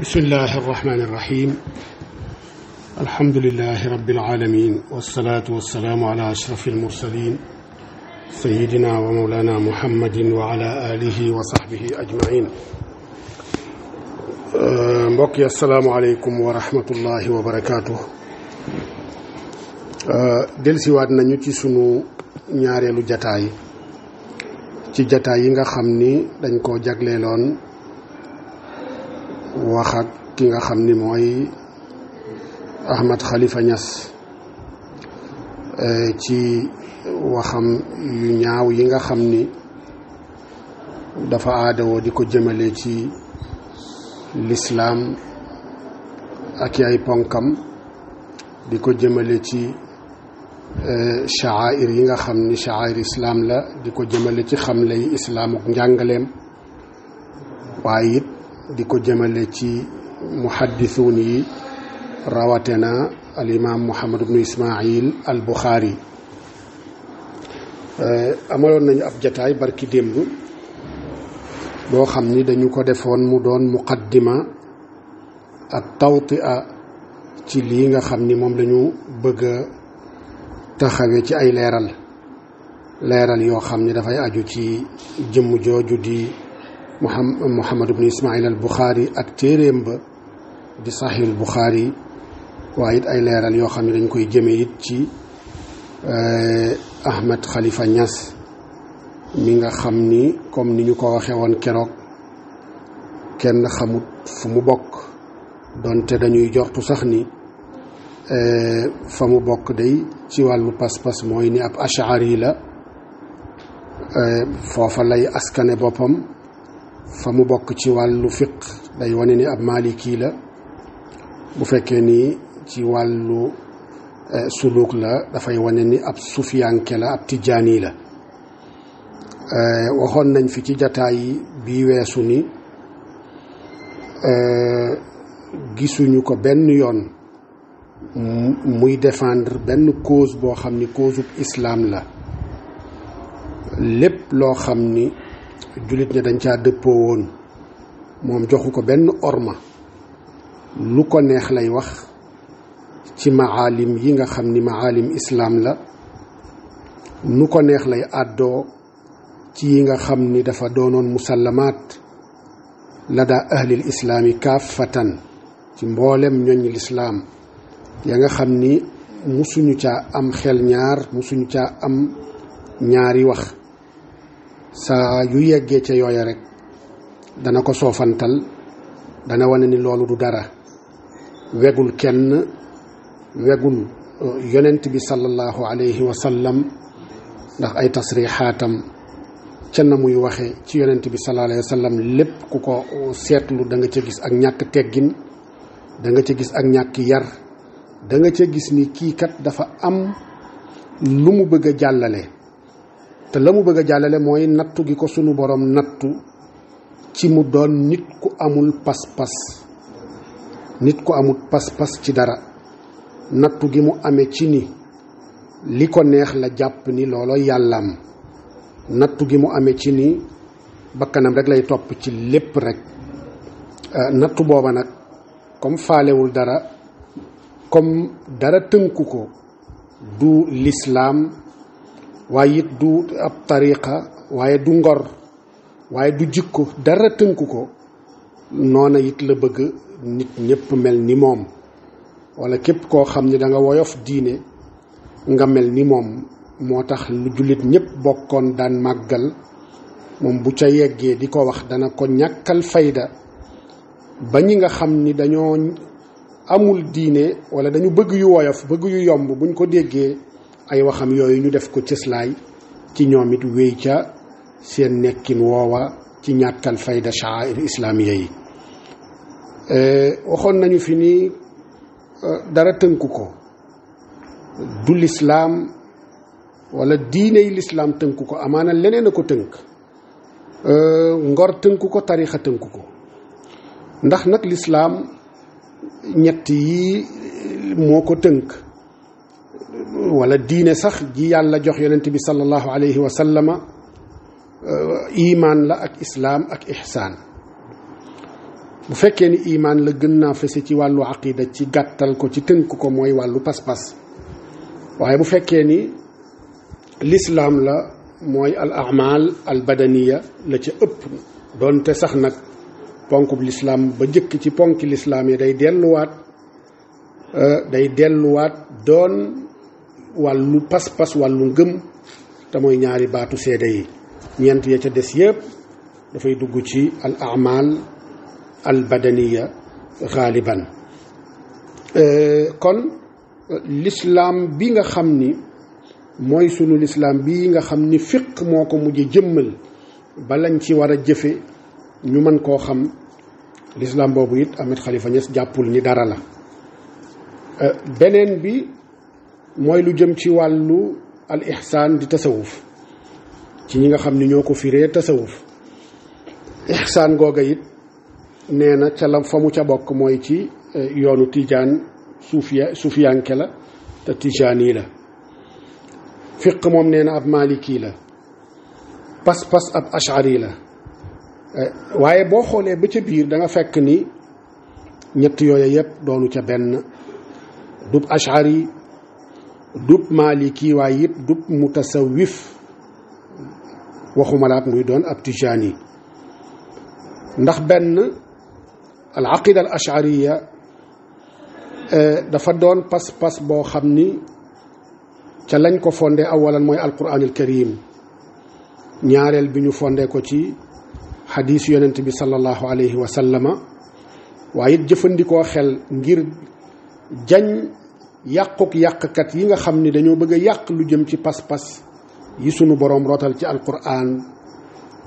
bismillahi irrahmani irrahim alhamdulilahi rabilalamin walsalaatu walsalaamu ala ashrafi almursalin sayidina wa mawlana muhammadin wa ala alihi wa sahbihi ajmain mbokk yi assalaamu aleykum wa rahmatullahi wa barakaatuh delsiwaat nañu ci sunu ñaareelu jataay yi nga xam ni dañ koo jagleeloon wax ak ki nga xam ni mooy Ahmed Khalifa Niass ci waxam yu ñaaw yi nga xam ni dafa aadawoo di ko jëmale ci lislaam ak ay ponkam di ko jëmale ci sha'air yi nga xam ni sha'air islaam la di ko jëmale ci xamle yi islaam ak njàngaleem waaye it di ko jëmale ci muhaddisuun yi rawatena al imam Muhammad ibnu Ismail al Bukhari amaloon nañu ab jataay barki démb boo xam ni dañu ko defoon mu doon muqaddima ak tawtia ci lii nga xam ni moom lañu bëgg a taxawee ci ay leeral yoo xam ni dafay aju ci jëmm jooju di Muhammad ibnu Ismail al Bukhari ak téeréem ba di Sahih al Bukhari waaye it ay leeral yoo xam ne dañ koy jëme it ci Ahmed Khalifa Niass mi nga xam ni comme ni ñu ko waxee woon keroog kenn xamut fu mu bokk donte dañuy jortu sax ni fa mu bokk day ci wàllu pas-pas mooy ni ab ash'ari la foofa lay askane boppam fa mu bokk ci wàllu fiq day wane ni ab maliki la bu fekkee ni ci wàllu suluk la dafay wane ni ab sufiyanke la ab tijaani la waxoon nañ fi ci jataay bii weesu ni gisuñu ko benn yoon muy défendre benn cause boo xam ni cause ub islaam la lépp loo xam ni jullit ñi dañ caa dëppoo woon moom joxu ko benn orma lu ko neex lay wax ci maalim yi nga xam ni maalim islaam la nu ko neex lay àddoo ci yi nga xam ni dafa doonoon musallamaat la daa ahlil islaami kaafatan ci mboolem ñoñ lislaam ya nga xam ni musuñu caa am xel ñaar musuñu caa am ñaari wax saa yu yeggee ca yooya rek dana ko soofantal dana wane ni loolu du dara wegul kenn wegul yonent bi sallallahu alayhi wa sallam ndax ay tasrixaatam ca na muy waxe ci yonent bi sallallahu alayhi wa sallam lépp ku ko seetlu da nga ca gis ak ñàkk teggin da nga ca gis ak ñàkk yar da nga ca gis ni kii kat dafa am lu mu bëgg a jàllale te la mu bëgg a jàllale mooy nattu gi ko sunu borom nattu ci mu doon nit ku amul pas-pas ci dara nattu gi mu amee ci ni li ko neex la jàpp ni looloo yàllaam nattu gi mu amee ci ni bakkanam rek lay topp ci lépp rek nattu booba nag comme faalewul dara comme dara tënku ko du lislaam waaye it du ab tariqa waaye du ngor waaye du jikko dara tënku ko noona it la bëgg nit ñépp mel ni moom wala képp koo xam ni da nga woyof diine nga mel ni moom moo tax lu jullit ñépp bokkoon daan màggal moom bu ca yeggee di ko wax dana ko ñàkkal fayda ba ñi nga xam ni dañoo amul diine wala dañu bëgg yu woyof bëgg yu yomb buñ ko déggee ay waxam yooyu ñu def ko cëslaay ci ñoom it wéy ca seen nekkin woowa ci ñàkkal fayda sha'air islaamiya yi waxoon nañu fi ni dara tënku ko du lislaam wala diine yi lislaam tënku ko amaana leneen a ko tënk ngor tënku ko tarixa tënku ko ndax nag lislaam ñett yi moo ko tënk wala diine sax ji yàlla jox yonent bi sallallahu alayhi wa sallama imaan la ak islaam ak ihsaan bu fekkee ni imaan la gën naa fese ci wàllu aqida ci gàttal ko ci tënk ko mooy wàllu pas-pas waaye bu fekkee ni lislaam la mooy al amal al badaniya la ca ëpp doonte sax nag ponkub lislaam ba jëkk ci ponki lislaam yi day delluwaat doon wàllu pas-pas wàllu ngëm te mooy ñaari baatu seede yi ñeent ya ca des yépp dafay dugg ci al amal al badaniya xaaliban kon lislaam bi nga xam ni mooy sunu lislaam bi nga xam ni fiq moo ko mujj jëmmal ba lañ ci war a jëfe ñu mën koo xam lislaam boobu it Ahmed Khalifa Niass jàppul ni dara la beneen bi mooy lu jëm ci wàllu al ihsaan di tasawuf ci ñi nga xam ni ñoo ko firee tasawuf ihsaan googa it nee na ca la fa mu ca bokk mooy ci yoonu tijaan suufiyanke la te tijaani la fiq moom nee na ab maliki la pas-pas ab ashari la waaye boo xoolee ba ca biir da nga fekk ni ñett yooya yépp doonu ca benn dub ashari dub maliki waaye it dub mutasawif waxumalaat muy doon ab tijaani ndax benn al aqida al ashariya dafa doon pas-pas boo xam ni ca lañ ko fondé awalan mooy alquran al karim ñaareel bi ñu fondé ko ci xadiis yonent bi sallallahu alayhi wa sallama waaye it jëfandikoo xel ngir jañ yàqkat yi nga xam ni dañoo bëgg a yàq lu jëm ci pas-pas yi sunu boroom rotal ci alquran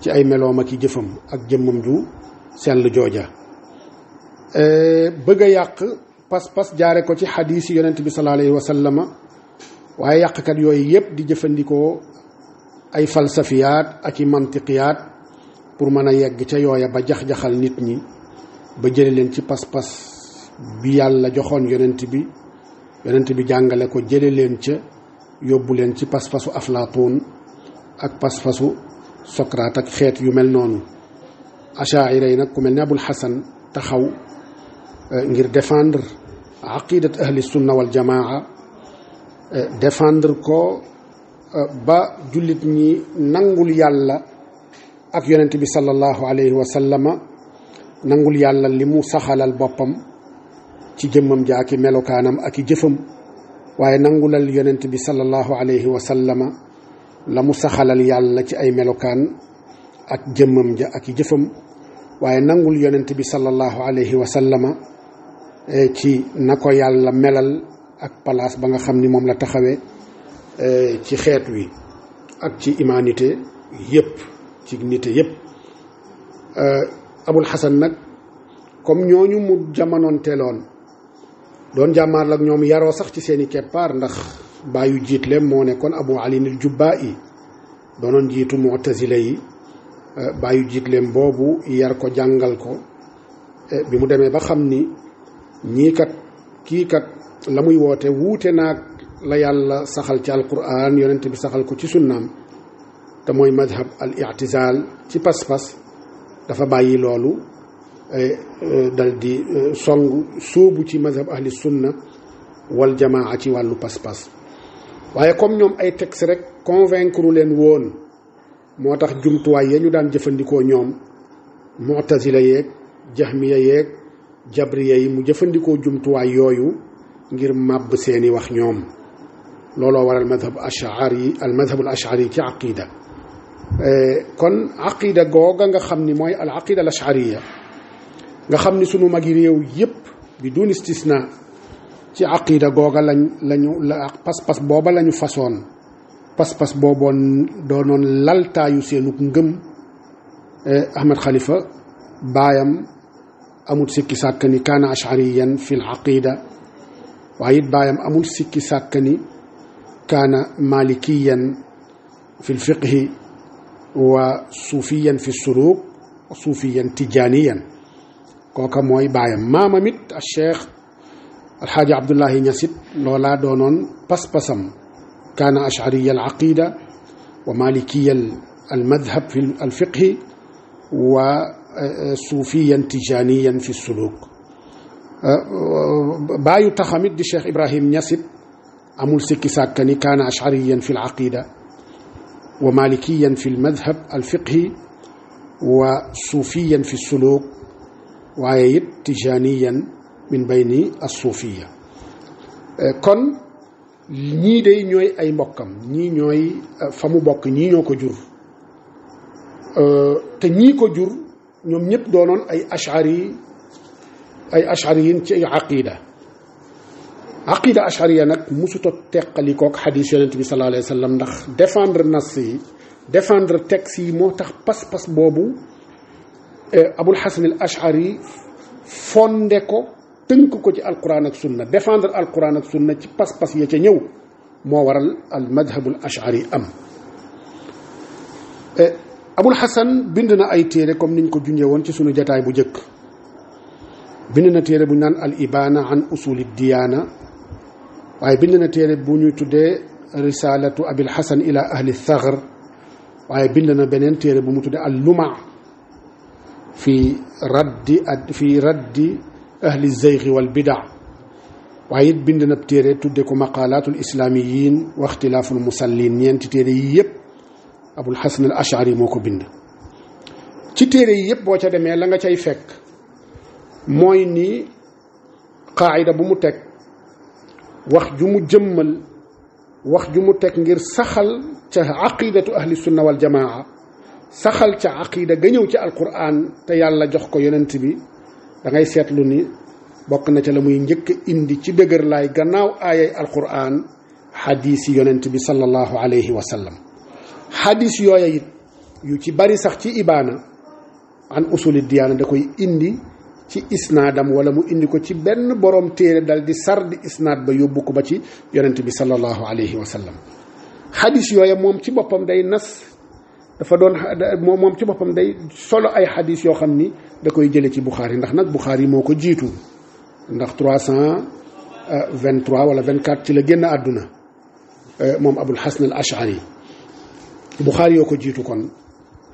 ci ay meloom ak i jëfam ak jëmmam ju sell jooja bëgg a yàq pas-pas jaare ko ci xadiis yi yonent bi sallallahu alayhi wa sallama waaye yàqkat yooyu yépp di jëfandikoo ay falsafiyaat ak i mantiqiyaat pour mën a yegg ca yooya ba jax-jaxal nit ñi ba jële leen ci pas-pas bi yàlla joxoon yonent bi jàngale ko jële leen ca yóbbu leen ci pas-pasu Aflaatoon ak pas-pasu Socrate ak xeet yu mel noonu achaira yi nag ku mel ne Abul Hasan taxaw ngir défendre aqidat ahli sunna wal jamaa défendre ko ba jullit ñi nangul yàlla ak yonent bi sallallahu alayhi wa sallama nangul yàlla li mu saxalal boppam ci jëmmam ja ak i melokaanam ak i jëfam waaye nangulal yonent bi sallallahu alayhi wa sallama la mu saxalal yàlla ci ay melokaan ak jëmmam ja ak i jëfam waaye nangul yonent bi sallallahu alayhi wa sallama ci na ko yàlla melal ak palaas ba nga xam ni moom la taxawee ci xeet wi ak ci humanité yépp ci nité yépp Abul Hasan nag comme ñooñu mu jamonoon teeloon doon jàmmaar ak ñoom yaroo sax ci seeni keppaar ndax bàyyu jiitle moo nekkoon Abu Ali al Jubbaa'i doonoon jiitu mu'tazila yi bàyyu jiitleem boobu yar ko jàngal ko bi mu demee ba xam ni kii kat la muy woote wuute naag la yàlla saxal ci alquran yonent bi saxal ko ci sunnaam te mooy madhab al i'tizal ci pas-pas dafa bàyyi loolu dal di sóobu ci madhab ahli sunna wal jamaa ci wàllu pas-pas waaye comme ñoom ay texte rek convaincre leen woon moo tax jumtuwaay ya ñu daan jëfandikoo ñoom mu'tazila yeeg jahmiya yeeg jabriya yi mu jëfandikoo jumtuwaay yooyu ngir màbb seeni wax ñoom looloo waral madhab ash'ari al madhab al ash'ari ci aqida kon aqida googa nga xam ni mooy al aqida al ash'ariya nga xam ni sunu magi réew yépp bi dun istisna ci aqida googa lañu pas-pas booba lañu façon pas-pas booboon doonoon laltaayu seenug ngëm Ahmed Khalifa baayam amul sikki sàkk ni kaana ash'ariyan fi l aqida waaye it baayam amul sikki sàkk ni kaana malikiyan fi l fiqhi wa suufiyan fi suluk wa suufiyan tijaaniyan kooka mooy baayam maamam it al cheikh alxaaji Abdullahi Ñasit loolaa doonoon pas-pasam kaana ash'ariya al aqida wa malikiya al madhab fi al fiqhi wa suufiyan tijaniyan fi suluk baayu taxamit di Cheikh Ibrahim Niass amul sikki sàkka ni kaana ashariyan fi al-aqida wa malikiyan fi al-madhab al-fiqhi wa suufiyan fi suluk waaye it tijaniyan min bayni as-suufiya kon ñii de ñooy ay mbokkam ñii ñooy fa mu bokk ñii ñoo ko jur te ñii ko jur ñoom ñëpp doonoon ay ashariyin ci ay aqida ashariya nag musuta teqalikook xadis yonent bi sallallahu alayhi wa sallam ndax défendre nas yi défendre texte yi moo tax pas-pas boobu Abul Hasan al Ashari fonde ko tënk ko ci alquran ak sunna défendre alquran ak sunna ci pas-pas ya ca ñëw moo waral al madhabul ashari am Abul Hasan bind na ay téere comme niñ ko junjee woon ci sunu jataay bu njëkk bind na téere bu ñu naan al ibana an usuli diyaana waaye bind na téere bu ñuy tuddee risalatu abil hasan ila ahli thagr waaye bind na beneen téere bu mu tuddee al luma fi raddi ahli zeyxi wal bida waaye it bind na téere tudde ko maqalatul islamiyin wa ixtilaaful musallin ñeenti téere yi yëpp Abul Hasan al Ashari moo ko bind ci téere yi yëpp boo ca demee la nga cay fekk mooy ni qaayida bu mu teg wax ju mu jëmmal wax ju mu teg ngir saxal ca aqidatu ahli sunna wal jamaa saxal ca aqida ga ñëw ci alquran te yàlla jox ko yonent bi da ngay seetlu ni bokk na ca la muy njëkk indi ci dëgër laay gannaaw aayay alquran xadiis yi yonent bi sallallahu alayhi wa sallam xadiis yooya it yu ci bari sax ci ibaana an usuli diyaana da koy indi ci isnaadam wala mu indi ko ci benn borom téere dal di sardi isnaad ba yóbbu ko ba ci yonent bi sallallahu alayhi wa sallam xadiis yooya moom ci boppam day nas dafa doon moom ci boppam day solo ay xadiis yoo xam ni da koy jële ci Buxaari ndax nag Buxaari moo ko jiitu ndax 323 wala 24 ci la génn àdduna moom Abul Hasan al Ashari Buxaari yoo ko jiitu kon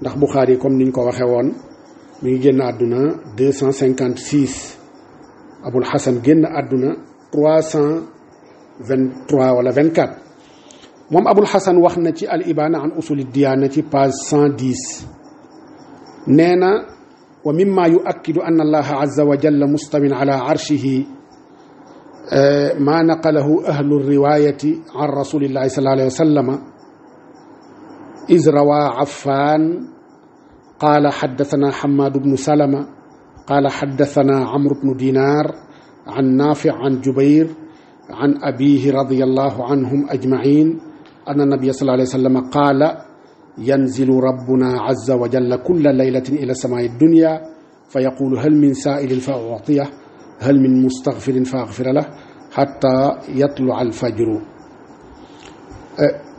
ndax Buxaari comme niñ ko waxee woon mi ngi génn àdduna 256 Abul Hasan génn àdduna 323 wala 24 moom Abul Hasan wax na ci al ibana an usuli diyaana ci page 110 nee na wa mimma yuakkidu anna allaha azza wa jalla mustawin ala arshihi ma naqalahu ahlu riwayati an rasulillahi sallallahu alayhi wa sallama iz rawa Affan qaala xaddasanaa Hammaadu bnu Salama qaala xaddasanaa Amru bnu Dinaar an Naafi' an Jubayr an abiihi radiyallaahu anhum ajmaciin anna nabiyya sallallaahu alayhi wa sallam qaala yanzilu rabbunaa azza wa jalla kulla laylatin ilaa samaa'i dunyaa fa yaquulu hal min saa'ilin fa u'tiyahu hal min mustaghfirin fa aghfira lahu hattaa yatlu'a al-fajru.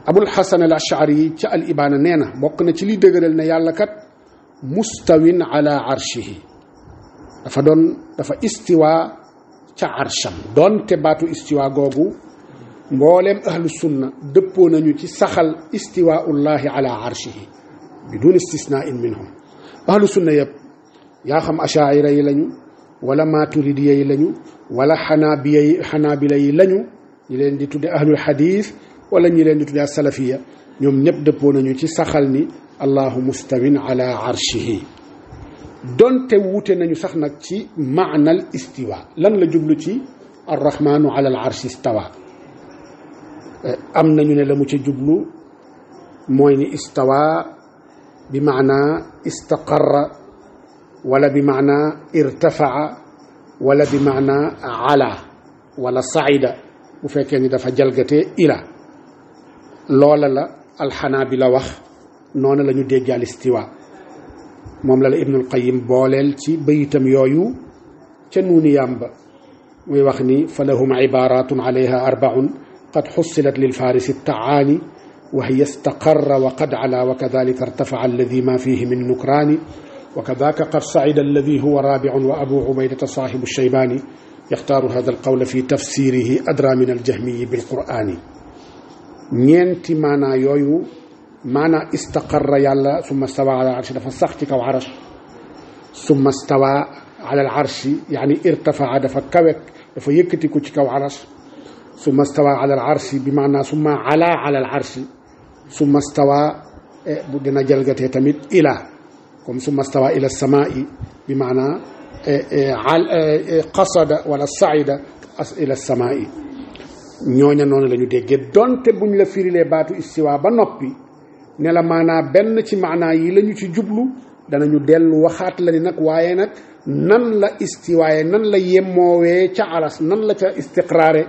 Abul Hasan al Ashari ca al Ibaana nee na bokk na ci li dëgëral ne yàlla kat mustawin ala arshihi dafa istiwa ca arsham doonte baatu istiwa googu mbooleem ahlu sunna dëppoo nañu ci saxal istiwaullahi ala arshihi bidun istisnain minhum ahlu sunna yëpp yaa xam ashaira yi lañu wala maturidiya yi lañu wala xanaabila yi lañu ñi leen di tudde ahlul xadis wala ñi leen di tudde salafiya ñoom ñëpp dëppoo nañu ci saxal ni allahu mustawin ala arshihi donte wuute nañu sax nag ci maanal istiwa lan la jublu ci arrahmanu ala al arshi istawa am nañu ne la mu ca jublu mooy ni istawa bi maana istaqarra wala bi maana irtafaa wala bi maana ala wala saida bu fekkee ni dafa jalgatee ila loola la alxanaabila wax noonu la ñu dégg al istiwa moom la Ibnul Qayyim booleel ci bayitam yooyu ca nuuni yàmba muy wax ni fa lahum ibaratun alayha arbaun qad xussilat lil farisi taani wa hiya istaqarra wa qad ala wa kadalika irtafaca alladi ma fihi min nukraani wa kadaka qad sacida alladi huwa raabicun wa abu ubaydata saaxibu shaybaani yaxtaaru hada alqawla fi tafsirihi adra min aljahmiyi bilqur'ani ñeenti maanaa yooyu maanaa istaqarra yàlla summa stawa ala arshi dafa sax ci kaw arash summa stawa ala al arshi yaani irtafaa dafa kawe dafa yëkkatiku ci kaw aras summa stawa ala al arshi bi maanaa summa ala al arshi summa stawa bu dina jalgatee tamit ila comme summa stawa ila samaa'i bi maanaa qasada wala saida ila samaa'i ñooña noonu la ñu déggee donte buñ la firilee baatu istiwa ba noppi ne la maanaa benn ci maanaa yi la ñu ci jublu danañu dellu waxaat la ni nag waaye nag nan la istiwaaye nan la yemmoowee ca aras nan la ca istiqraare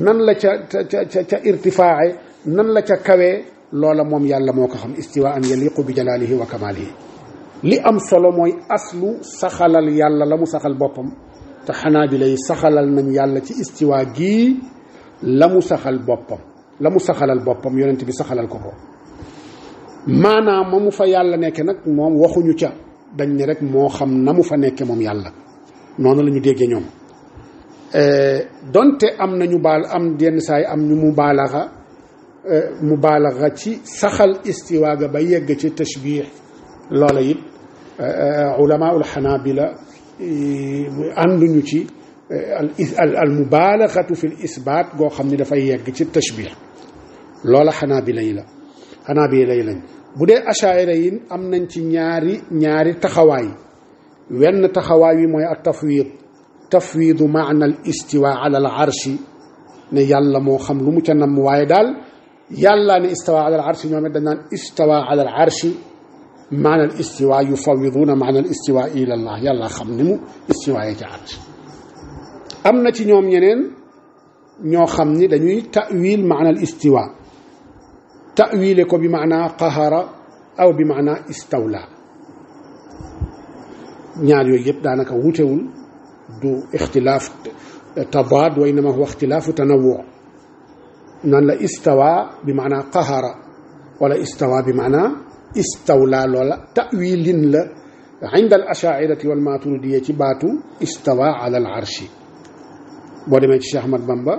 nan la ca irtifaaye nan la ca kawee loola moom yàlla moo ko xam istiwa an yaliqu bi jalaalihi wa kamaalihi li am solo mooy aslu saxalal yàlla la mu saxal boppam te xanaa bi lay saxalal nañ yàlla ci istiwa gii la mu saxal boppam la mu saxalal boppam yonent bi saxalal ko ko maanaam ma mu fa yàlla nekke nag moom waxuñu ca dañ ne rek moo xam na mu fa nekke moom yàlla noonu la ñu déggee ñoom donte am nañu baal am yenn saay am ñu mubaalaxa ci saxal istiwa ga ba yegg ci tashbih loola it ulamaul xanaabila ànduñu ci al mubaalaxatu fi l isbaat goo xam ni dafay yegg ci tashbih loola xanaabila yi lañ bu dee achaira yi am nañ ci ñaari taxawaay wenn taxawaay wi mooy ak tafwidu maana al istiwa ala al arshi ne yàlla moo xam lu mu ca nam waaye daal yàlla ne istawa ala al arshi ñoom it dañ naan istawa ala al arshi maana al istiwa yufawiduuna maana al istiwa ila allah yàlla xam ni mu istiwaayee ca arsh am na ci ñoom ñeneen ñoo xam ni dañuy ta'wil maana al istiwa ta'wile ko bi maanaa qahara aw bi maanaa istawla ñaar yooyu yëpp daanaka wutewul du ixtilaaf tadaad wa innama huwa ixtilaafu tanawwu nan la istawa bi maanaa qahara wala istawa bi maanaa istawla loola ta'wilin la inda al ashaa'irati wal maaturidiyya ci baatu istawa ala al arshi boo demee ci Cheikh Ahmad Bamba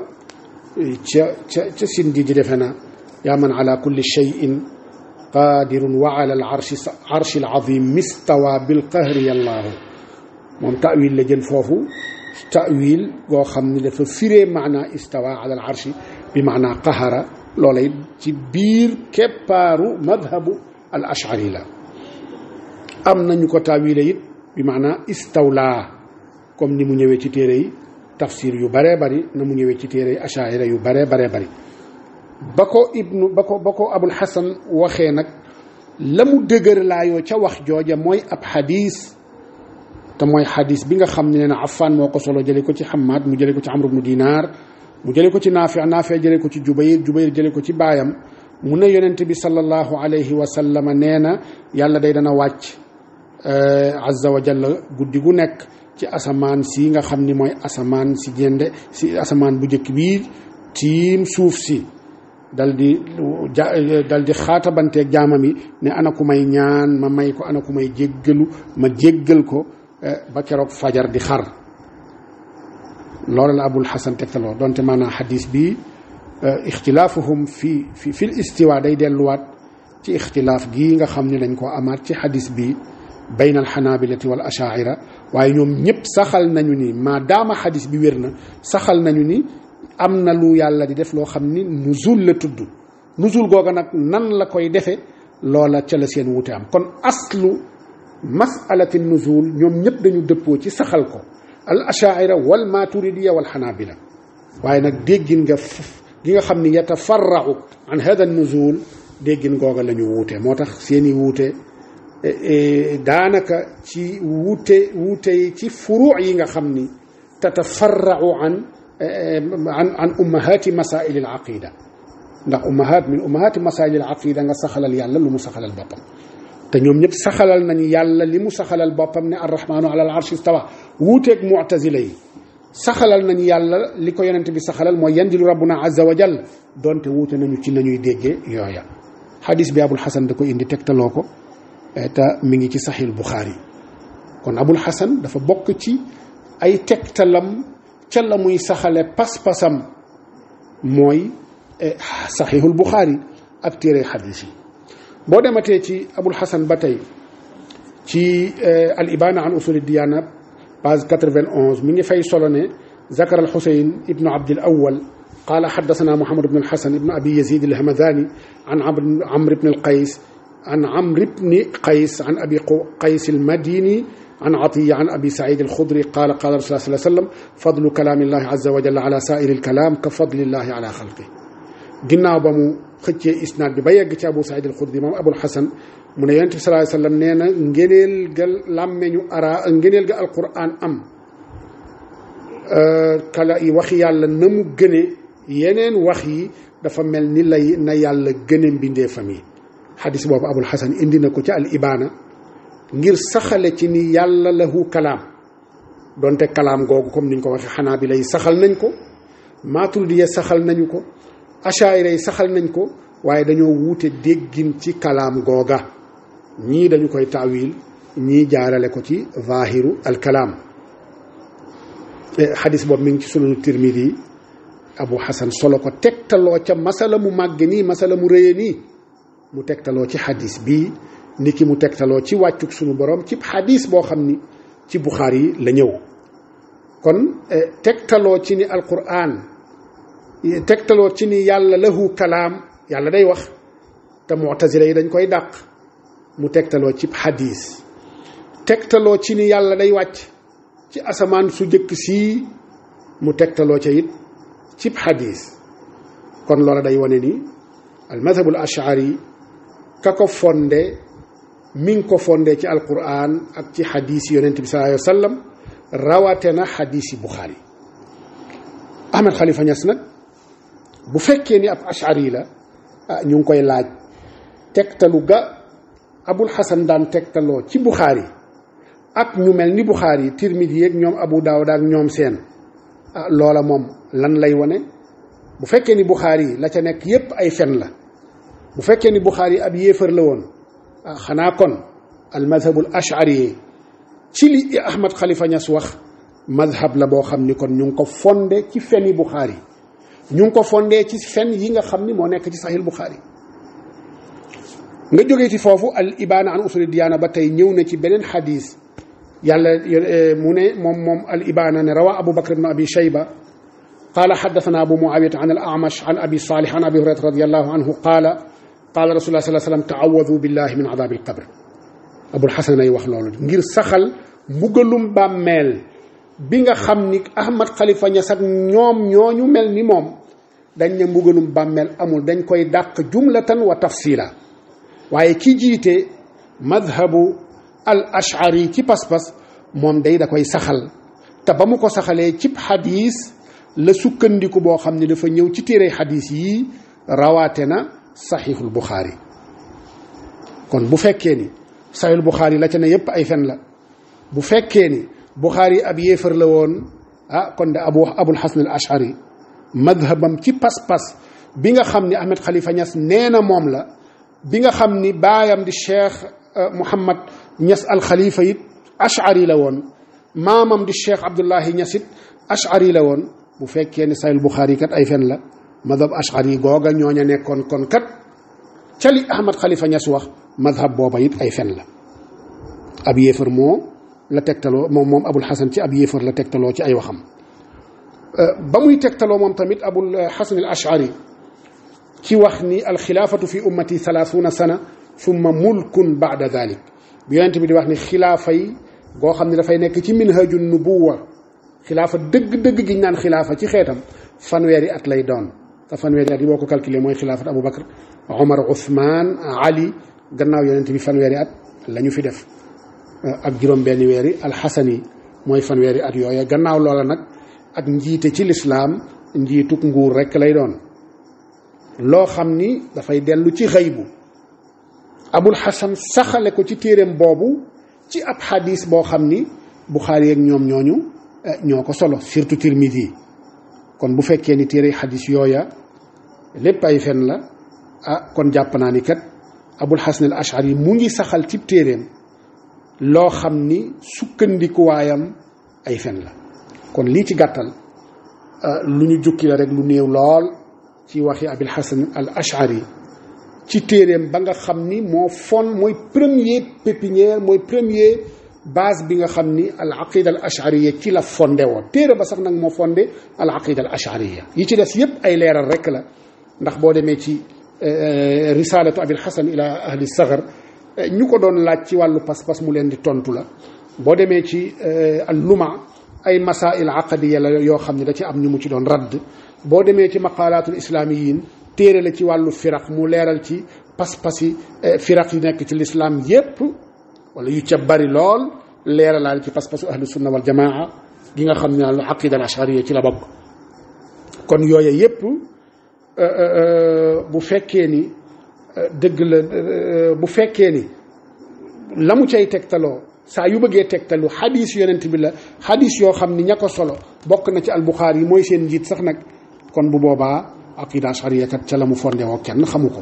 ca sindi ji defe na yaa man ala kulli shay'in qaadirun wa ala al-arshi al-azim mistawa bil qahri yallaahu moom ta'wil la jël foofu ta'wil goo xam ni dafa firee maanaa istawa ala al-arshi bi maanaa qahara loola it ci biir keppaaru madhabu al-ash'ari la am nañu ko ta'wile it bi maanaa istawla comme ni mu ñëwee ci téere yi tafsir yu baree bari na mu ñëwee ci téere yi ash'ari yu baree bari ba ko abul xasan waxee nag la mu dëgër laayoo ca wax jooja mooy ab xadis te mooy xadis bi nga xam ne nee na Affan moo ko solo jëlee ko ci Hammad mu jëlee ko ci Amr ibn Dinar mu jëlee ko ci Naafi jëlee ko ci Jubayr jëlee ko ci baayam mu ne yonent bi sallallahu alayhi wa sallam nee na yàlla day dana wàcc azza wa jalla guddi gu nekk ci asamaan si nga xam ni mooy asamaan si jënde si asamaan bu njëkk bii tiim suuf si dal di xaatabanteeg jaamam yi ne ana ku may ñaan ma may ko ana ku may jéggalu ma jéggal ko ba keroog fajar di xar loolu la abul xasan tegtaloo donte maanaam xadis bi ixtilaafuhum fi l istiwa day delluwaat ci ixtilaaf gii nga xam ne dañ koo amaat ci xadis bi bayna al xanaabilati wal ashaira waaye ñoom ñëpp saxal nañu ni maadaama xadis bi wér na saxal nañu ni am na lu yàlla di def loo xam ni nuzul la tudd nuzul googa nag nan la koy defe loola ca la seen wute am kon aslu masalati nuzul ñoom ñëpp dañu dëppoo ci saxal ko al ashaira wal maturidiya wal xanaabila waaye nag déggin nga gi nga xam ni yatafarrau an hada nuzul déggin googa la ñu wuute moo tax seeni wuute daanaka ci wuute ci furuu yi nga xam ni tatafarrau an ummahati masail al aqida ndax min ummahati masail al aqida nga saxalal yàlla lu mu saxalal boppam te ñoom ñëpp saxalal nañu yàlla li mu saxalal boppam ne arrahmanu ala al arshi istawa wuuteeg mu'tazila yi saxalal nañu yàlla li ko yonent bi saxalal mooy yanzilu rabbuna azza wa jal donte wuute nañu ci nañuy déggee yooya xadis bi abul xasan da ko indi tegtaloo ko te mi ngi ci saxiil buxaari kon abul xasan dafa bokk ci ay tegtalam ca la muy saxale pas-pasam mooy saxiixul buxaari ak téere xadis yi boo dematee ci abul xasan ba tey ci al ibana an usul diyana page 91 mi ngi fay solo ne zakar al Husayn ibnu Abdil Awwal قال حدثنا محمد بن الحسن بن أبي يزيد الهمذاني عن عمرو بن القيس عن عمرو بن قيس عن أبي قيس المديني عن عطية عن أبي سعيد الخدري قال قال رسول الله صلى الله عليه وسلم فضل كلام الله عز وجل على سائر الكلام كفضل الله على خلقه ginnaaw ba mu xëccee isnaad bi ba yegg ci Abu Saïd al-Khudri moom Abul Hasan mu ne Yonent bi sallallahu alayhi wa sallam nee na ngëneel ga làmmeñu ngëneel ga alquran am kala yi waxi yàlla na mu gëne yeneen wax yi dafa mel ni lay na yàlla gëne mbindee famille xadis boobu Abul Hasan indi na ko ci al ibaana ngir saxale ci ni yàlla lahu kalaam donte kalaam googu comme niñ ko waxee xanaa bi lay saxal nañ ko Maaturidiya saxal nañu ko Achaira yi saxal nañ ko waaye dañoo wuute déggin ci kalaam googa ñii dañu koy taawil ñii jaarale ko ci zahiru al kalaam xadis boobu mi ngi ci sunanu Tirmidi Abu Hasan solo ko tegtaloo ca masala mu màgg nii masala mu rëye nii mu tegtaloo ci xadis bii ni ki mu tegtaloo ci wàccuk sunu borom ci xadis boo xam ni ci Buxaari yi la ñëw kon tegtaloo ci ni alquran tegtaloo ci ni yàlla lahu kalaam yàlla day wax te mu'tazila yi dañ koy dàq mu tegtaloo ci xadis tegtaloo ci ni yàlla day wàcc ci asamaan su jëkk sii mu tegtaloo ca it cib xadis kon loola day wane ni al madhabu al ashari ka ko fonde mi ngi ko fonde ci alquran ak ci xadis yonent bi sallallahu alayhi wa sallam rawate na xadis yi Buxaari Ahmed Khalifa Niass nag bu fekkee ni ab ashari la ñu ngi koy laaj tegtalu ga Abul Hasan daan tegtaloo ci Buxaari ak ñu mel ni Buxaari Tirmidi yeeg ñoom Abu Daawud ak ñoom seen loola moom lan lay wane bu fekkee ni Buxaari la ca nekk yépp ay fen la bu fekkee ni Buxaari ab yéefar la woon xanaa kon al madhabul ashari ci li Ahmad Khalifa Niass wax madhab la boo xam ni kon ñu ngi ko fonde ci feni Buxaari ñu ngi ko fondee ci fen yi nga xam ni moo nekk ci Sahih Buxaari nga jógee ci foofu al ibaana an usuli diyaana ba tey ñëw na ci beneen xadis yàlla mu ne moom al ibaana ne rawa Abu Bakr ibn Abi Shayba qaala xaddathana Abu Muawiyata an al A'mash an Abi Salih an Abi Hurayrata radiyallahu anhu qaala qaala rasulullah sallallahu alayhi wa sallam ta'awwadu billahi min adaabil qabr Abul Hasan ay wax loolu ngir saxal mbugalum bàmmeel bi nga xam ni Ahmad Khalifa Niass ak ñoom ñooñu mel ni moom dañ ne mbugalum bàmmeel amul dañ koy dàq jumlatan wa tafsila waaye ki jiite madhabu al ashari ci pas-pas moom day da koy saxal te ba mu ko saxalee cib xadis la sukkandiku boo xam ne dafa ñëw ci téere xadis yi rawaate na saxiixul Buxaari kon bu fekkee ni saxiixul Buxaari la ca ne yépp ay fen la bu fekkee ni Buxaari ab yéefar la woon kon de Abul Hasan al Ashari madhabam ci pas-pas bi nga xam ni Ahmed Khalifa Niass nee na moom la bi nga xam ni baayam di Cheikh Mouhamad Niass al Khalifa it Ashari la woon maamam di Cheikh Abdullahi Niass it Ashari la woon bu fekkee ni Sahih Buxaari kat ay fen la madhab Ashari googa ñooña nekkoon kon kat ca li Ahmed Khalifa Niass wax madhab booba it ay fen la ab yéefar moo la tegtaloo moom Abul Hasan ci ab yéefar la tegtaloo ci ay waxam ba muy tegtaloo moom tamit Abul Hasan al Ashari ci wax ni alxilaafatu fi ummati 30 sana summa mulkun baada dalik bi yonent bi di wax ni xilaafa yi goo xam ne dafay nekk ci minhaju nubuwa xilaafa dëgg-dëgg gi ñu naan xilaafa ci xeetam fanweeri at lay doon te fanweeri at yi boo ko calculé mooy xilaafat Abu Bakr Omar Ousmane Ali gannaaw yonent bi fanweeri at la ñu fi def ak juróom-benni weeri alxasani mooy fanweeri at yooya gannaaw loola nag ak njiite ci lislaam njiituk nguur rekk lay doon loo xam ni dafay dellu ci xëybu Abul Hasan saxale ko ci téereem boobu ci ab xadis boo xam ni Buxaari ak ñoom ñooñu ñoo ko solo surtout Tirmidi kon bu fekkee ni téere xadis yooya lépp ay fen la kon jàpp naa ni kat Abul Hasan al Ashari mu ngi saxal ci téereem loo xam ni sukkandikuwaayam ay fen la kon lii ci gàttal lu ñu jukki la rek lu néew lool ci waxi Abil Hasan al Ashari ci téeréem ba nga xam ni moo mooy premier pépinière mooy premier base bi nga xam ni al aqida al ashariya ci la fondé woon téere ba sax nag moo fondé al aqida al ashariya yi ci des yépp ay leeral rek la ndax boo demee ci risalatu abil hasan ila ahli sagar ñu ko doon laaj ci wàllu pas-pas mu leen di tontu la boo demee ci al luma ay masail aqadiya la yoo xam ne da ci am ñu mu ci doon radd boo demee ci maqalatul islamiyin téere la ci wàllu firaq mu leeral ci pas-pasi firaq yi nekk ci l'islam yépp wala yu ca bari lool leeralaal ci pas-pasu ahlu sunna wal jamaa gi nga xam ne al aqida al ashariya ci la bokk kon yooye yépp bu fekkee ni dëgg la bu fekkee ni la mu cay tegtaloo saa yu bëggee tegtalu xadis yonent bi la xadis yoo xam ni ña ko solo bokk na ci al buxaari yi mooy seen njiit sax nag kon bu boobaa aqida ashariya kat ca la mu fondé woo kenn xamu ko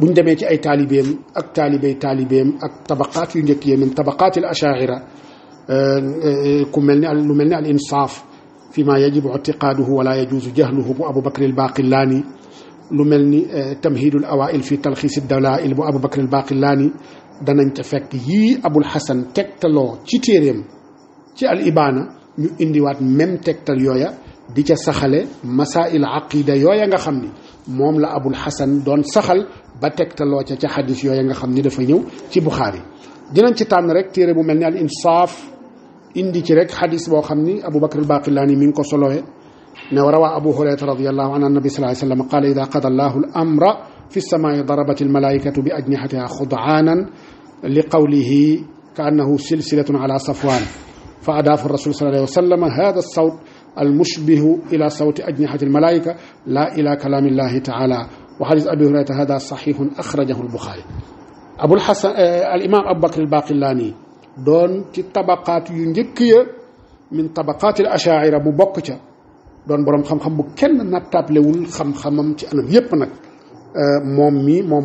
buñ demee ci ay taalibeem ak taalibeem ak tabaqaat yu njëkk yi min tabaqaat al ashaira ku mel ni lu mel ni al insaaf fi ma yajibu itiqaaduhu wala yajuuzu jahluhu bu Abu Bakr al Baqillaani lu mel ni tamhidul awail fi talxiis ad dalail bu Abu Bakr al Baqillaani danañ ca fekk yii Abul Hasan tegtaloo ci téeréem ci al ibaana ñu indiwaat même tegtal yooya di ca saxale masail aqida yooya nga xam ni moom la Abul Hasan doon saxal ba tegtaloo ca xadis yooya nga xam ni dafa ñëw ci Buxaari dinañ ci tànn rek téere bu mel ni al insaaf indi ci rek xadis boo xam ni Abu Bakr al Baqillaani mi ngi ko solowee ne rawaa Abu Hurayrata radiyallahu anhu annabi sallallahu alayhi wa sallam qaala idaa qada allahu al amra fi samaai darabat al malaikatu bi ajnihatiha xudaanan li qawlihi ka annahu silsilatun ala safwan fa adaafa rasul sallallahu alayhi wa sallam hada sawt al mushbihu ila sawti ajnihati al malaika la ila kalaami llahi taala wa xadis abi hurayrata hada saxihun axrajahu al buxaari abul hasan al imam Abu Bakr al Baqillaani doon ci tabaqaat yu njëkk ya min tabaqaat al ashaira bu bokk ca doon boroom xam-xam bu kenn nattablewul xam-xamam ci anam yépp nag moom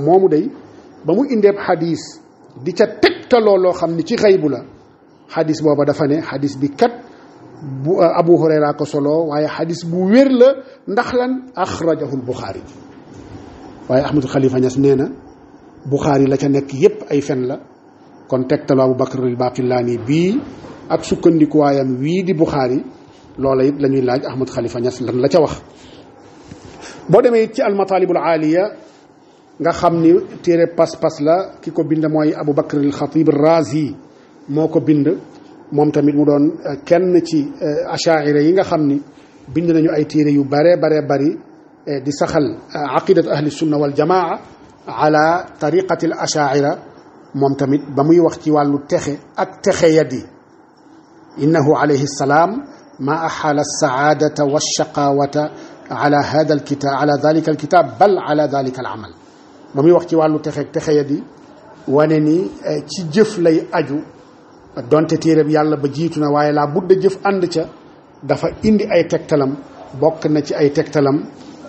moomu day ba mu indeeb xadis di ca tegtaloo loo xam ni ci xaybu la xadis booba dafa ne xadis bi kat bu Abu Hurayra ko solo waaye xadis bu wér la ndax lan axrajahu al Buxaari waaye Ahmadu Xalifa Ñas nee na Buxaari la ca nekk yépp ay fen la kon tegtaloo Abu Bakr al Baqillaani bii ak sukkandikuwaayam wii di Buxaari loola it la ñuy laaj Ahmad Khalifa Niass lan la ca wax boo demee it ci almatalibul aaliya nga xam ni téere pas-pas la ki ko bind mooy Abu Bakr al Xatib Razi moo ko bind moom tamit mu doon kenn ci ashaira yi nga xam ni bind nañu ay téere yu bare bari di saxal aqidat ahli sunna wal jamaa ala tariqati al ashaira moom tamit ba muy wax ci wàllu texe ak texe yadi innahu alayhi salaam ma axala alsaadata walshaqawata ala hada alkitab ala dalika alkitab bal ala dalika alamal ba muy wax ci wàllu texeeg texeya di wane ni ci jëf lay aju donte téereb yàlla ba jiitu na waaye laa budda jëf ànd ca dafa indi ay tegtalam bokk na ci ay tegtalam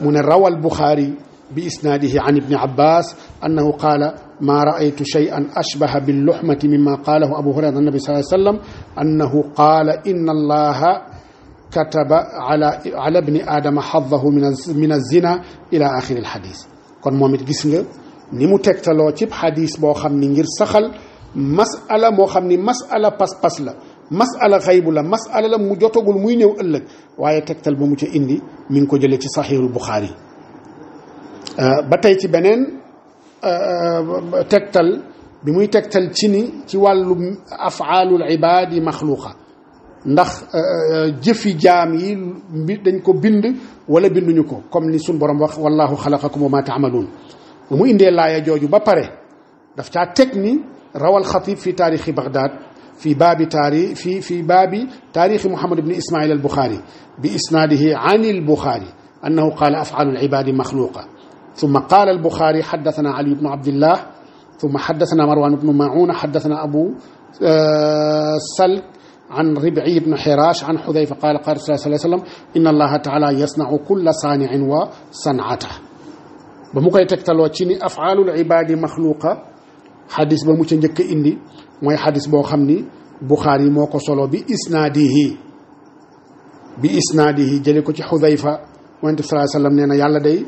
mu ne rawal Buxaari bi isnaadihi an ibni abbas annahu qaala maa raaytu shay'an ashbaha billuxmati mimma qaalahu abu hurayra an nabi sallallahu alayhi wa sallam annahu qaala inna allaha kataba ala ibni aadama xadahu min azina ila axiri alxadis kon moom it gis nga ni mu tegtaloo cib xadis boo xam ni ngir saxal masala moo xam ni masala pas-pas la masala xaybu la masala la mu jotagul muy ñëw ëllëg waaye tegtal ba mu ca indi mi ngi ko jëlee ci saxiixul Buxaari ba tey ci beneen tegtal bi muy tegtal ci ni ci wàllu afaalul ibaadi maxluuqa ndax jëfi jaam yi dañ ko bind wala binduñu ko comme ni suñ borom wax wallahu xalaqakum wa ma taamaluun mu indee laaya jooju ba pare daf caa teg ni rawal xatib fi taarixi Baghdad fi baabi taarixi Muhammad ibn Ismail al Buxaari bi isnaadihi an al Buxaari annahu qaala afaalu al ibaadi maxluuqa ثم قال البخاري حدثنا علي بن عبد الله ثم حدثنا مروان بن معون حدثنا أبو سلك عن ربعي بن حراش عن حذيفة قال قال صلى الله عليه وسلم إن الله تعالى يصنع كل صانع وصنعته بمكاي تكتلو تشيني أفعال العباد مخلوقة حديث بموتي نجك إندي موي حديث بو خمني بخاري موكو صلو بإسناده جليكو تي حذيفة وانت صلى الله عليه وسلم نينا يالا داي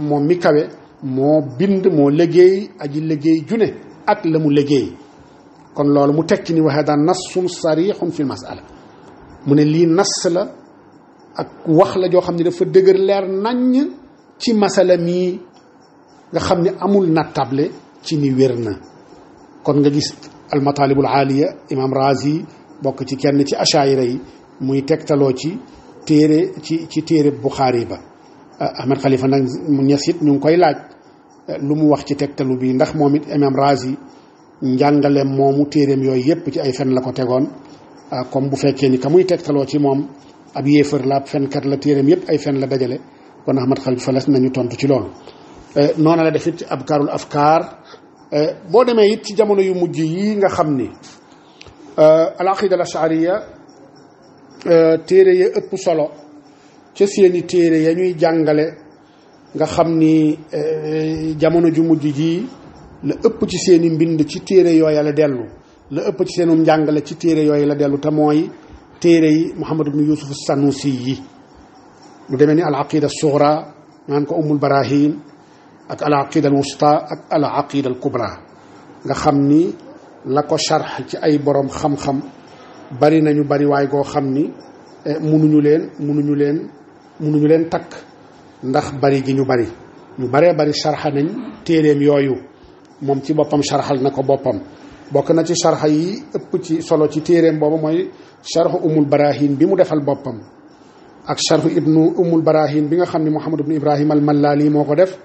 moom mi kawe moo bind moo liggéey aji liggéey june ak la mu liggéey kon loolu mu tekki ni wa hada nassun sarixun fi l masala mu ne lii nas la ak wax la joo xam ne dafa dëgër leer naññ ci masala mii nga xam ne amul nattable ci ni wér na kon nga gis almatalibul aaliya imam Razi bokk ci kenn ci achaira yi muy tegtaloo ci téere Buxaari ba Ahmed Khalifa nag Ñas it ñu ngi koy laaj lu mu wax ci tegtalu bi ndax moom it imam Razi njàngaleem moomu téereem yooyu yépp ci ay fen la ko tegoon comme bu fekkee ni ka muy tegtaloo ci moom ab yéefar la ab fenkat la téereem yépp ay fen la dajale kon Ahmed Khalifa les nañu tontu ci loolu noona la def it ci abkaarul afkaar boo demee it ci jamono yu mujj yi nga xam ni al aqida al ashariya téere ya ëpp solo ca seeni téere ya ñuy jàngale nga xam ni jamono ju mujj ji la ëpp ci seeni mbind ci téere yooya la dellu la ëpp ci seenum njàngale ci téere yooyu la dellu te mooy téere yi Muhammad ibn Yusuf Sanusi yi lu demee ni al aqida sughra naan ko ummul barahin ak al aqida al wusta ak al aqida al kubra nga xam ni la ko sharx ci ay borom xam-xam bari nañu bari waay goo xam ni munuñu leen takk ndax bari gi ñu bari ñu baree bari sharxa nañ téereem yooyu moom ci boppam sharxal na ko boppam bokk na ci sharxa yi ëpp ci solo ci téereem boobu mooy sharxu umul barahin bi mu defal boppam ak sharxu ibnu umul barahin bi nga xam ne Muhammad ibnu Ibrahim al Mallali moo ko def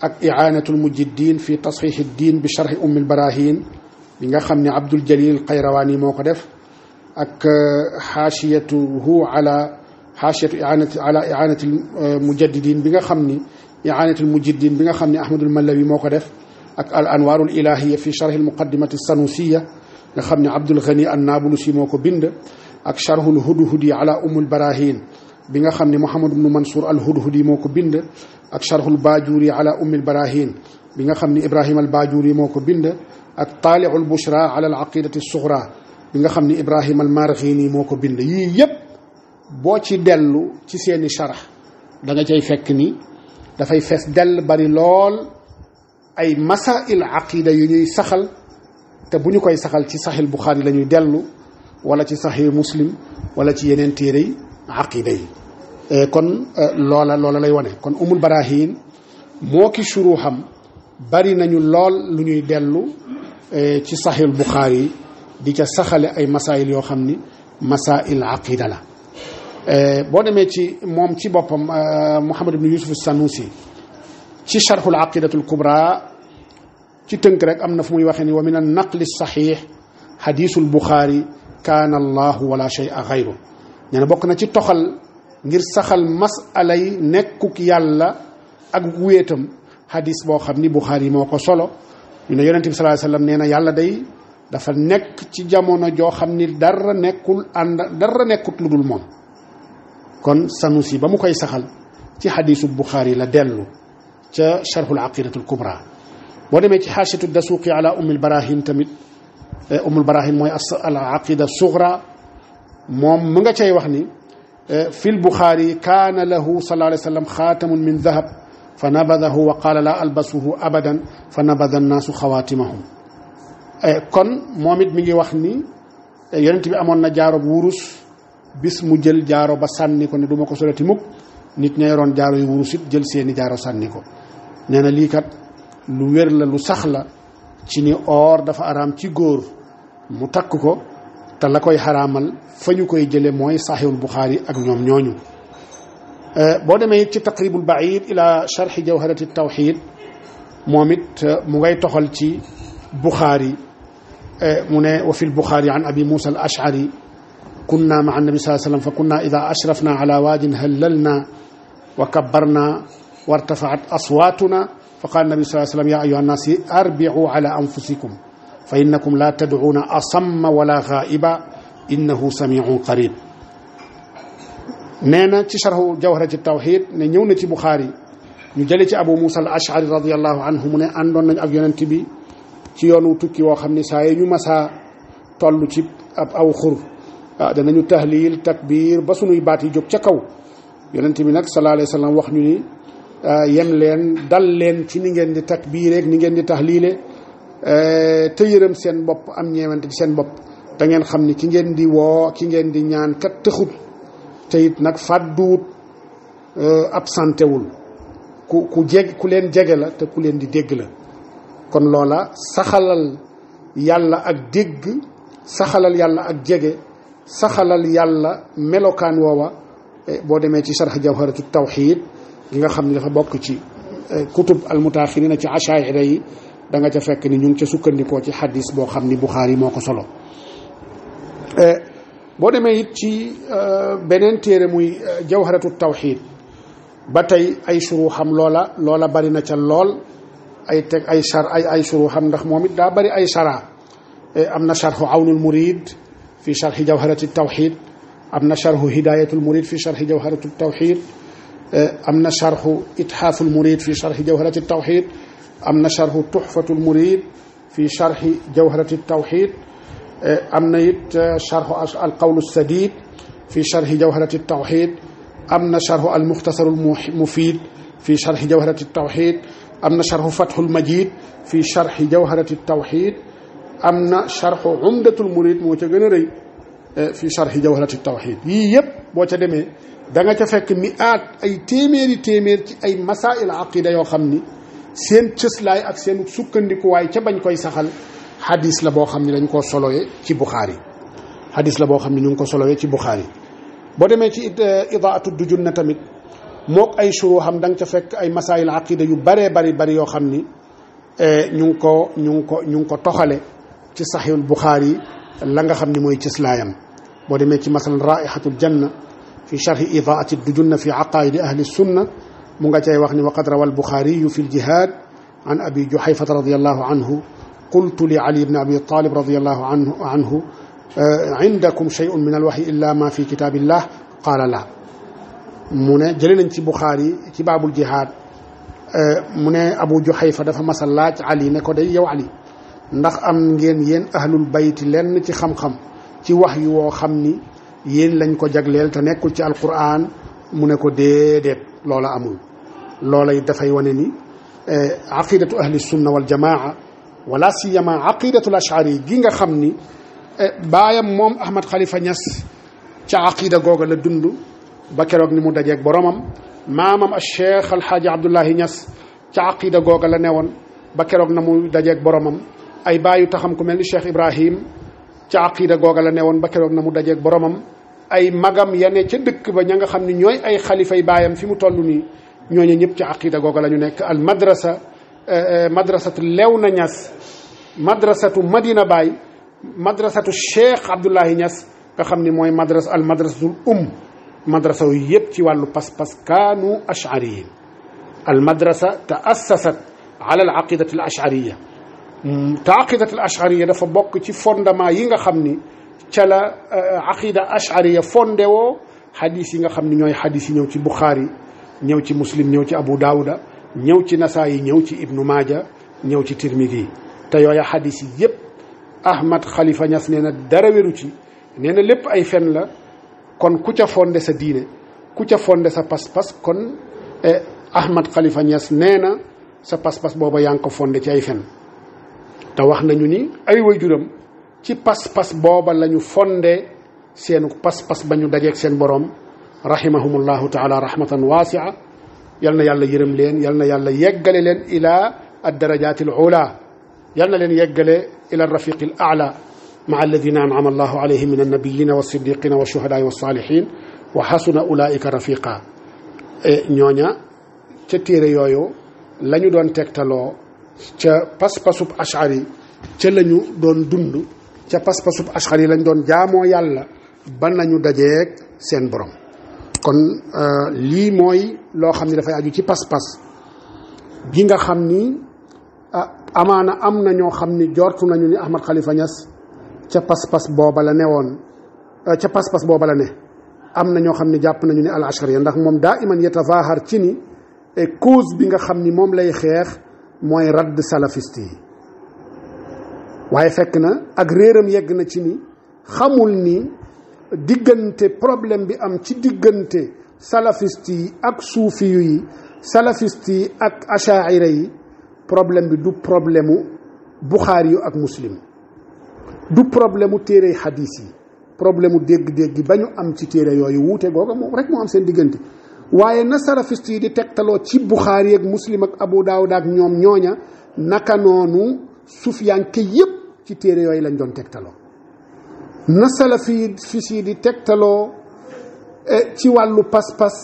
ak i'anatul mujiddin fi tasxiix ad-din bi sharxi umul barahin bi nga xam ne Abdul Jalil Qayrawani moo ko def ak xaashiyatuhu ala i'anatil mujaddidin bi nga xam ni i'anatul mujaddidin bi nga xam ne Ahmadul Mallawi moo ko def ak al anwarul ilahiya fi sharh al muqaddimati sanusiya nga xam ne Abdul Ghani an-Nabulusi moo ko bind ak sharhul hudhudi ala umul barahin bi nga xam ne Muhammad ibn Mansur al hudhudi moo ko bind ak sharhul bajuri ala umul barahin bi nga xam ne Ibrahim al bajuri moo ko bind ak taali'ul bushra ala al aqidati sughra bi nga xam ne Ibrahim al marghini moo ko bind yii yépp boo ci dellu ci seeni sharh da nga cay fekk ni dafay fees dell bari lool ay masail aqida yu ñuy saxal te bu ñu koy saxal ci saxil Buxaari la ñuy dellu wala ci saxil Muslim wala ci yeneen téere yi aqida yi kon loola lay wane kon umul barahin moo ki shuruxam bari nañu lool lu ñuy dellu ci saxil Buxaari di ca saxale ay masail yoo xam ni masail aqida la boo demee ci moom ci boppam Muhammad ibn Yusuf Sanusi ci sharxul aqidatul kubra ci tënk rek am na fu muy waxee ni wa min an naqli saxiix xadiisul Buxaari kaana allahu wala shay'a xayru nee na bokk na ci toxal ngir saxal masalay nekkuk yàlla ak wéetam xadis boo xam ni Buxaari moo ko solo ñu ne yonente bi sallallahu alayhi wasallam nee na yàlla day dafa nekk ci jamono joo xam ni dara nekkut lu dul moom kon Sanusi ba mu koy saxal ci xadiisu Buxaari la dellu ca sharhul aqidatul kubra boo demee ci xaashiyatu dasuqi ala umul barahin tamit umul barahin mooy al aqida sughra moom mu nga cay wax ni fil Buxaari kaana lahu sallallahu alayhi wa sallam xaatamun min dahab fa nabadahu wa qaala laa albasuhu abadan fa nabada annaasu xawaatimahum kon moom it mi ngi wax ni yonent bi amoon na jaaro bu wurus bis mu jël jaaro ba sànni ko ne du ma ko solati mukk nit ña yoroon jaaro yu wurus it jël seeni jaaro sànni ko nee na lii kat lu wér la lu sax la ci ni or dafa araam ci góor mu takk ko te la koy xaraamal fa ñu koy jële mooy saxiihul Buxaari ak ñoom ñooñu boo demee it ci taqribul baid ila sharxi jawharati tawxid moom it mu ngay toxal ci Buxaari mu ne wa fi lbuxaari an abi musa al ashari kunna maa annabi sallallahu alayhi wa sallam fa kunna ida ashrafna ala waadin hallalna wa kabbarna wartafaat aswaatuna fa qaala nabi sallallahu alayhi wa sallam ya ayyuha nnaasi arbi'u ala anfusikum fa innakum la tad'uuna asamma wala ghaa'iba innahu sami'un qarib nee na ci sharhu jawharati tawxid ne ñëw na ci Buxaari ñu jële ci abu musa al ashari radiyallahu anhu mu ne àndoon nañ ak yonent bi ci yoonu tukki woo xam ne saa yi ñu masaa toll ci ab aw xur danañu tahlil takbir ba sunuy baat yi jóg ca kaw yonent bi nag sallallahu alayhi wa sallam wax ñu ni yem leen dal leen ci ni ngeen di takbiir ak ni ngeen di tahliile te yërëm seen bopp am ñeewante ci seen bopp da ngeen xam ni ki ngeen di woo ki ngeen di ñaan kat tëxut te it nag fàdduwut absenté wul ku leen jege la te ku leen di dégg la kon loola saxalal yàlla ak dégg saxalal yàlla ak jege saxalal yàlla melokaan woowa boo demee ci sarx jawharatu tawxid gi nga xam ne dafa bokk ci kutub almutaaxirina ci achaira yi da nga ca fekk ni ñu ngi ca sukkandikoo ci xadis boo xam ni Buxaari moo ko solo boo demee it ci beneen téere muy jawharatu tawxid ba tey ay suruxam loola bari na ca lool ay teg ay suruxam ndax moom it daa bari ay shara am na sharxu awnul murid fi sharxi jawharati tawxid am na sharxu hidayatul murid fi sharxi jawharati tawxid am na sharxu itxaaful murid fi sharxi jawharati tawxid am na sharxu tuxfatul murid fi sharxi jawharati tawxid am na it sharxu alqawlu sadid fi sharxi jawharati tawxid am na sharxu almuxtasarul mufid fi sharxi jawharati tawxid am na sharxu fathul majid fi sharxi jawharati tawxid am na sharxu umdatul murid moo ca gën a rëy fi sharxi jawharati tawxid yii yëpp boo ca demee da nga ca fekk mi'aat ay téeméeri téeméer ci ay masail aqida yoo xam ni seen cëslaay ak seen sukkandikuwaay ca bañ koy saxal xadis la boo xam ne dañ koo solowee ci Buxaari xadis la boo xam ne ñu ngi ko solowee ci Buxaari boo demee ci idaatu dujunna tamit mook ay shuruham da nga ca fekk ay masail aqida yu baree bari yoo xam ni ñu ngi ko toxale ci saxiihul Buxaari la nga xam ni mooy cëslaayam boo demee ci masalan raihatul janna fi sharhi idaati dujunna fi aqaidi ahli sunna mu nga cay wax ni wa qad rawa al-Buxaariyu fi al-jihaad an abi juhayfata radiyallahu anhu qultu li ali ibn abi talib radiyallahu anhu indakum shay'un min al-wahyi illa ma fi kitaabillah qaala la mu ne jëlee nañ ci Buxaari ci baabul jihaad mu ne abu juhayfa dafa masal laaj ali ne ko day yow ali ndax am ngeen yéen ahlul bayti lenn ci xam-xam ci wax yu woo xam ni yéen lañ ko jagleel te nekkul ci alquran mu ne ko déedéet loola amul loola it dafay wane ni aqidatu ahli sunna wal jamaa wala siyama aqidatu al ashari gi nga xam ni baayam moom Ahmad Khalifa Niass ca aqida googa la dund ba keroog ni mu dajeeg boromam maamam al cheikh alhaaji Abdullahi Niass ca aqida googa la newoon ba keroog na mu dajeeg boromam ay baayu taxam ku mel ni Cheikh Ibrahim ca aqida googa la newoon ba keroog na mu dajeeg boromam ay magam yane ca dëkk ba ña nga xam ne ñooy ay xalifay baayam fi mu toll nii ñooñu ñëpp ca aqida googa la ñu nekk al madrasa madrasatu Léona Niass madrasatu Madina Baye madrasatu Cheikh Abdullahi Niass nga xam ni mooy al madrasatul madrasa yu yëpp ci wàllu pas-pas kaanu ashariyin al madrasa taassasat ala al aqidati al ashariya te aqidati al ashariya dafa bokk ci fondement yi nga xam ni ca la aqida ashariya fondé woo xadis yi nga xam ni ñooy xadis yi ñëw ci Buxaari ñëw ci Muslim ñëw ci Abu Daawuda ñëw ci Nasaayi ñëw ci Ibnu Maaja ñëw ci Tirmidi te yooya xadis yi yëpp Ahmad Khalifa Niass nee na dara wéru ci nee na lépp ay fen la kon ku ca fondé sa diine ku ca fondé sa pas-pas kon Ahmad Khalifa Niass nee na sa pas-pas booba yaa ngi ko fondé ci ay fen te wax nañu ni ay waajuram ci pas-pas booba la ñu fondé seenu pas-pas ba ñu dajeeg seen borom rahimahumullahu taala rahmatan waasia yal na yàlla yërëm leen yal na yàlla yeggale leen ila ad-darajaati al-ula yal na leen yeggale ila ar-rafiq al-a'la maa alladina an'ama allahu alayhim min annabiyina was-siddiqina wash-shuhadaai was-saalihin wa hasuna ulaika rafiqa ñooña ca téere yooyu la ñu doon tegtaloo ca pas-pasub ashari ca la ñu doon dund ca pas-pasub ashari lañ doon jaamoo yàlla ba nañu dajeeg seen borom kon lii mooy loo xam ne dafay aju ci pas-pas gi nga xam ni amaana am na ñoo xam ni jortu nañu ni Ahmad Khalifa Niass ca pas-pas booba la newoon ca pas-pas booba la ne am na ñoo xam ne jàpp nañu ni al ashariya ndax moom daa iman yatazahar ci ni cause bi nga xam ni moom lay xeex mooy radd salafiste yi waaye fekk na ak réeram yegg na ci ni xamul ni diggante problème bi am ci diggante salafiste yi ak suufiyu yi salafiste yi ak achaira yi problème bi du problème mu Buxaari yu ak Muslim du problème mu téere xadiis yi problème mu dégg-dégg ba ñu am ci téere yooyu wuute googa moom rek moo am seen diggante waaye na salafiste yi di tegtaloo ci Buxaari ak Muslim ak Abu Daawud ak ñoom ñooña naka noonu sufiyanke yépp ci téere yooyu lañ doon tegtaloo na salafiste yi di tegtaloo ci wàllu pas-pas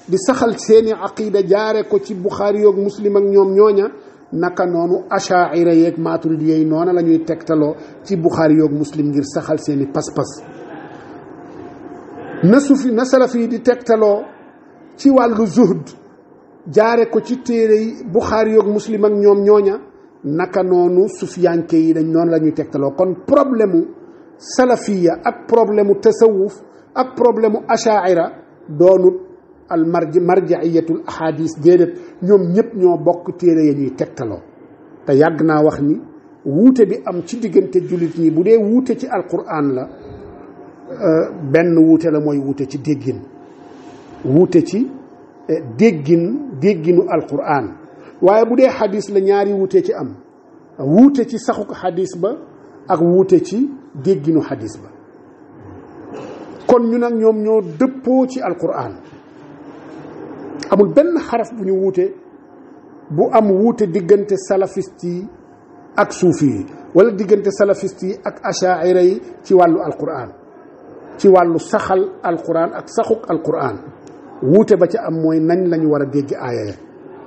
di saxal seeni aqida jaare ko ci Buxaari ak Muslim ak ñoom ñooña naka noonu achaira yeeg maturidi yeey noona la ñuy tegtaloo ci Buxaari yoog Muslim ngir saxal seeni pas-pas na salafi yi di tegtaloo ci wàllu zuhd jaare ko ci téere yi Buxaari yoog Muslim ak ñoom ñooña naka noonu sufiyanke yi dañ noonu la ñuy tegtaloo kon problème mu salafiya ak problème mu tasawuf ak problème mu achaira doonut al marjaiyatul ahadis déedéet ñoom ñëpp ñoo bokk téere ya ñuy tegtaloo te yàgg naa wax ni wuute bi am ci diggante jullit ñi bu dee wuute ci alquran la benn wuute la mooy wuute ci déggin wuute ci dégginu alquran waaye bu dee xadis la ñaari wuute ci am wuute ci saxuk xadis ba ak wuute ci dégginu xadis ba kon ñu nag ñoom ñoo dëppoo ci alquran amul benn xaraf bu ñu wuute bu am wuute diggante salafiste yi ak suufi yi wala diggante salafiste yi ak achaira yi ci wàllu alquran ci wàllu saxal alquran ak saxuk alquran wuute ba ca am mooy nañ lañu war a dégg aaya ya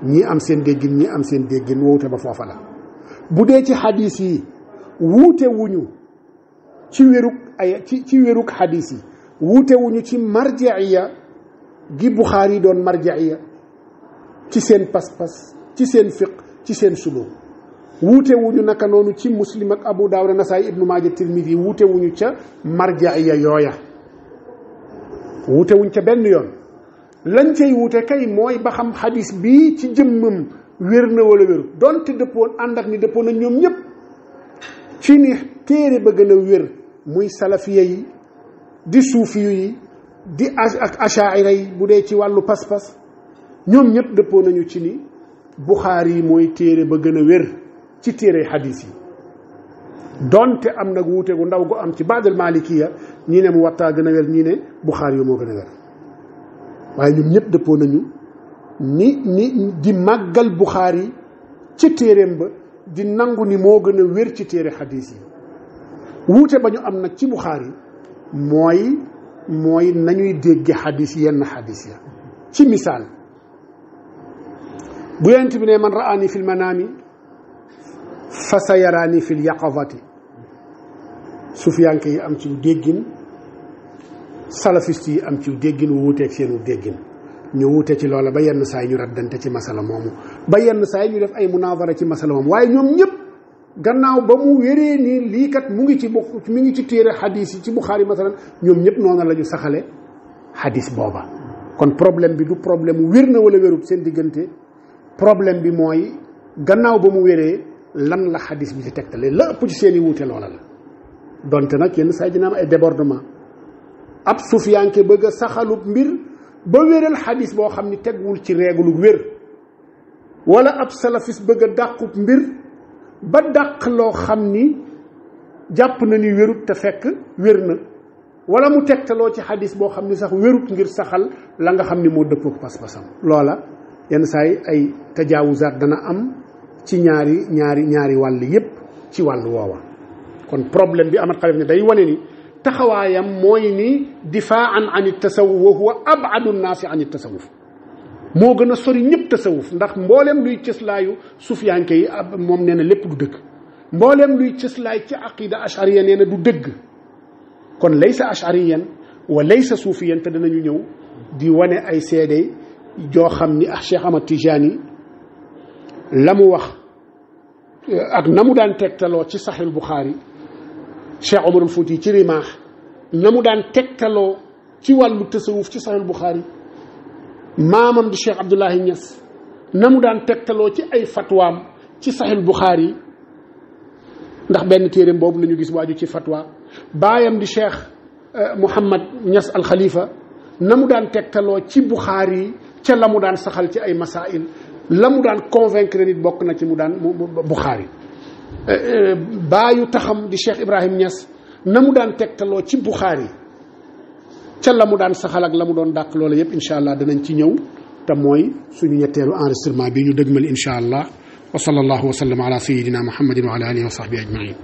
ñii am seen déggin ñii am seen déggin wuute ba foofa la bu dee ci xadis yi wuute wuñu ci wéruk xadis yi wuute wuñu ci marjaiya gi Buxaari doon marjaiya ci seen pas-pas ci seen fiq ci seen suluk wuute wuñu naka noonu ci Muslim ak Abu Daawud Nasaay Ibnu Maaja Tirmidi wuute wuñu ca marjaiya yooya wuute wuñ ca benn yoon lañ cay wuute kay mooy ba xam xadis bii ci jëmmam wér na wala wéru donte dëppoon ànd ak ni dëppoon na ñoom ñëpp ci ni téere ba gën a wér muy salafiya yi di suufiyu yi di ak achaira yi bu dee ci wàllu pas-pas ñoom ñëpp dëppoo nañu ci ni Buxaari yi mooy téere ba gën a wér ci téere xadis yi donte am nag wuute gu ndaw gu am ci baadal malikiya ñii ne Muwatta gën a wér ñii ne Buxaari yi moo gën a wér waaye ñoom ñëpp dëppoo nañu ni di màggal Buxaari ci téereem ba di nangu ni moo gën a wér ci téere xadis yi wuute ba ñu am nag ci Buxaari mooy nañuy dégge xadis yenn xadis ya ci misaal bu yonent bi ne man ra'ani fil manaami fa sa yaraani fil yaqazati sufiyanke yi am ci déggin salafiste yi am ci déggin wuuteeg seenu déggin ñu wuute ci loola ba yenn saa yi ñu raddante ci masala moomu ba yenn saa yi ñu def ay munaadara ci masala moomu waaye ñoom ñëpp gannaaw ba mu wéree nii lii kat mu ngi ci téere xadis yi ci Buxaari masalan ñoom ñëpp noonu la ñu saxale xadis booba kon problème bi du problème mu wér na wala wérut seen diggante problème bi mooy gannaaw ba mu wéree lan la xadis bi ci tegtale la ëpp ci seen i wuute loola la donte nag yenn saa yi dina am ay débordement ab sufiyanke bëgg a saxalub mbir ba wéral xadis boo xam ni tegwul ci reeglu wér wala ab salafis bëgg a dàqub mbir ba dàq loo xam ni jàpp na ni wérut te fekk wér na wala mu tegtaloo ci xadis boo xam ni sax wérut ngir saxal la nga xam ni moo dëppook pas-pasam loola yenn saa yi ay tajaawuzaat dana am ci ñaari wàll yépp ci wàll woowa kon problème bi amat xalif ne day wane ni taxawaayam mooy ni difaan an tasawuf wa huwa abadu nnaasi an tasawuf moo gën a sori ñëpp tasawuf ndax mbooleem luy cëslaayu sufiyanke yi moom nee na lépp du dëgg mbooleem luy cëslaay ci aqida ashariya nee na du dëgg kon laysa ashariyan wa laysa suufiyan te danañu ñëw di wane ay seede joo xam ni Cheikh Ahmad Tijani la mu wax ak na mu daan tegtaloo ci Sahih Bukhari Cheikh Omarul Fouti ci Rimaax na mu daan tegtaloo ci wàllu tasawuf ci Sahih Bukhari maamam di Cheikh Abdoulahi Niass na mu daan tegtaloo ci ay fatwaam ci Sahih Bukhari ndax benn téereem boobu la ñu gis waaju ci fatwa baayam di Cheikh Mouhamad Niass al Khalifa na mu daan tegtaloo ci Bukhari ca la mu daan saxal ci ay masail la mu daan convaincre nit bokk na ci mu daan Buxaari baayu taxam di Cheikh Ibrahim Niass na mu daan tegtaloo ci Buxaari ca la mu daan saxal ak la mu doon dàq loola yëpp incha allah danañ ci ñëw te mooy suñu ñetteelu enregistrement bi ñu dëgmal incha allah wa sallallahu wa sallam ala sayyidina muhammadin wa ala alihi wa sahbihi ajmain